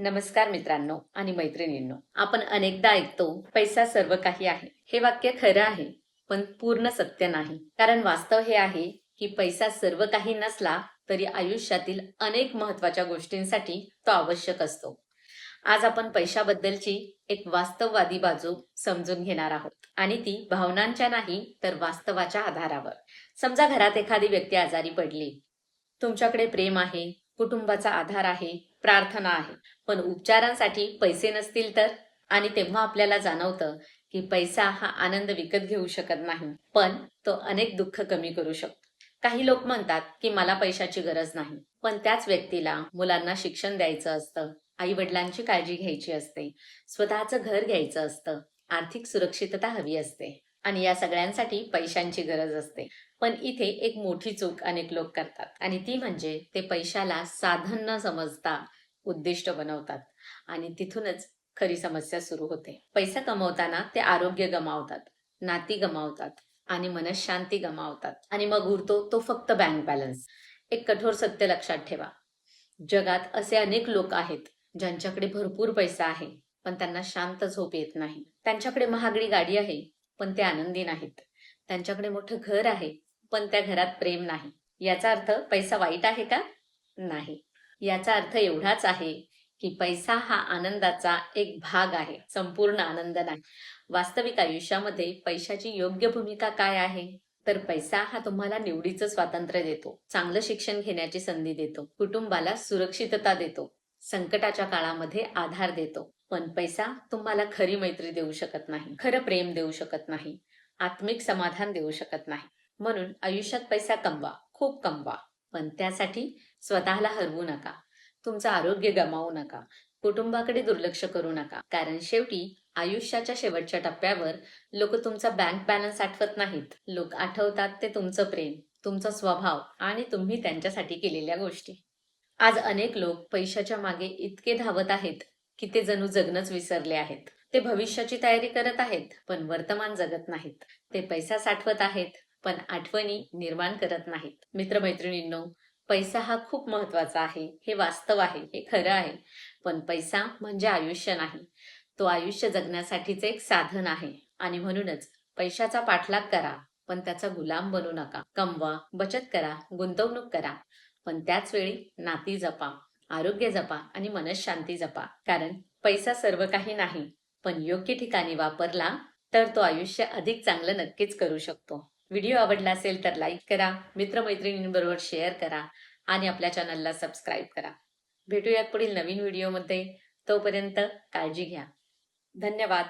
नमस्कार मित्रांनो आणि मैत्रिणींनो. आपण अनेकदा ऐकतो, पैसा सर्व काही आहे. हे वाक्य खरं आहे, पण पूर्ण सत्य नाही. कारण वास्तव हे आहे की पैसा सर्व काही नसला तरी आयुष्यातील अनेक महत्त्वाच्या गोष्टींसाठी तो आवश्यक असतो. आज आपण पैशाबद्दलची एक वास्तववादी बाजू समजून घेणार आहोत आणि ती भावनांच्या नाही तर वास्तवाच्या आधारावर. समजा घरात एखादी व्यक्ती आजारी पडली. तुमच्याकडे प्रेम आहे, कुटुंबाचा आधार आहे, प्रार्थना आहे. पण उपचारांसाठी पैसे नसतील तर? आणि तेव्हा आपल्याला जाणवतं की पैसा हा आनंद विकत घेऊ शकत नाही, पण तो अनेक दुःख कमी करू शकतो. काही लोक म्हणतात की मला पैशाची गरज नाही, पण त्याच व्यक्तीला मुलांना शिक्षण द्यायचं असतं, आई वडिलांची काळजी घ्यायची असते, स्वतःचं घर घ्यायचं असतं, आर्थिक सुरक्षितता हवी असते आणि या सगळ्यांसाठी पैशांची गरज असते. पण इथे एक मोठी चूक अनेक लोक करतात आणि ती म्हणजे ते पैशाला साधन न समजता उद्दिष्ट बनवतात आणि तिथूनच खरी समस्या सुरू होते. पैसा कमवताना ते आरोग्य गमावतात, नाती गमावतात आणि मनःशांती गमावतात आणि मग उरतो तो फक्त बँक बॅलन्स. एक कठोर सत्य लक्षात ठेवा. जगात असे अनेक लोक आहेत ज्यांच्याकडे भरपूर पैसा आहे, पण त्यांना शांत झोप येत नाही. त्यांच्याकडे महागडी गाडी आहे, पण ते आनंदी नाहीत. त्यांच्याकडे मोठं घर आहे, पण त्या घरात प्रेम नाही. याचा अर्थ पैसा वाईट आहे का? नाही. याचा अर्थ एवढाच आहे की पैसा हा आनंदाचा एक भाग आहे, संपूर्ण आनंद नाही. वास्तविक आयुष्यामध्ये पैशाची योग्य भूमिका काय आहे? तर पैसा हा तुम्हाला निवडीचं स्वातंत्र्य देतो, चांगलं शिक्षण घेण्याची संधी देतो, कुटुंबाला सुरक्षितता देतो, संकटाच्या काळामध्ये आधार देतो. पण पैसा तुम्हाला खरी मैत्री देऊ शकत नाही, खरं प्रेम देऊ शकत नाही, आत्मिक समाधान देऊ शकत नाही. म्हणून आयुष्यात पैसा कमवा, खूप कमवा, पण त्यासाठी स्वतःला हरवू नका. तुमचं आरोग्य गमावू नका, कुटुंबाकडे दुर्लक्ष करू नका. कारण शेवटी आयुष्याच्या शेवटच्या टप्प्यावर लोक तुमचा बँक बॅलन्स आठवत नाहीत. लोक आठवतात ते तुमचं प्रेम, तुमचा स्वभाव आणि तुम्ही त्यांच्यासाठी केलेल्या गोष्टी. आज अनेक लोक पैशाच्या मागे इतके धावत आहेत की ते जणू जगणंच विसरले आहेत. ते भविष्याची तयारी करत आहेत, पण वर्तमान जगत नाहीत. ते पैसा साठवत आहेत, पण आठवणी निर्माण करत नाहीत. मित्रमैत्रिणींनो, पैसा हा खूप महत्वाचा आहे, हे वास्तव आहे, हे खरं आहे. पण पैसा म्हणजे आयुष्य नाही. तो आयुष्य जगण्यासाठीचे एक साधन आहे आणि म्हणूनच पैशाचा पाठलाग करा, पण त्याचा गुलाम बनू नका. कमवा, बचत करा, गुंतवणूक करा, पण त्याच वेळी नाती जपा, आरोग्य जपा आणि मनःशांती जपा. कारण पैसा सर्व काही नाही, पण योग्य ठिकाणी वापरला तर तो आयुष्य अधिक चांगलं नक्कीच करू शकतो. व्हिडिओ आवडला असेल तर लाईक करा, मित्रमैत्रिणींबरोबर शेअर करा आणि आपल्या चॅनलला सबस्क्राईब करा. भेटूयात पुढील नवीन व्हिडिओमध्ये. तोपर्यंत काळजी घ्या. धन्यवाद.